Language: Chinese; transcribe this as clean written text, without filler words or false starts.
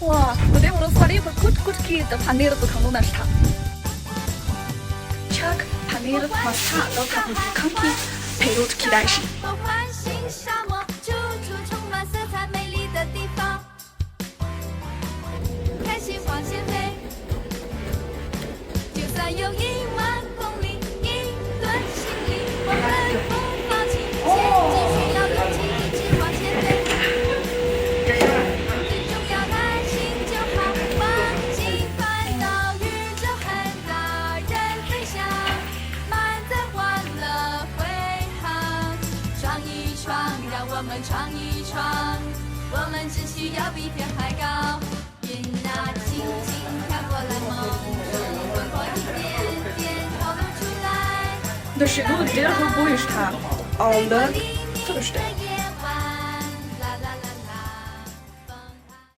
哇，我对我的swali good good kid 的盘内的不康弄的是他。Chuck 盘内的马斯塔到他不康体配入期待是。有10000公里，一段心理，我们不放弃，前进需要勇气，一直往前飞。最重要耐心就好，忘记烦恼，宇宙很大，人飞翔，满载欢乐挥航，闯一闯，让我们闯一闯，我们只需要比天还高。云啊，轻轻飘过来，梦中滚过一点点透露出来。但是如果这点会不会是他？哦，那这个是的。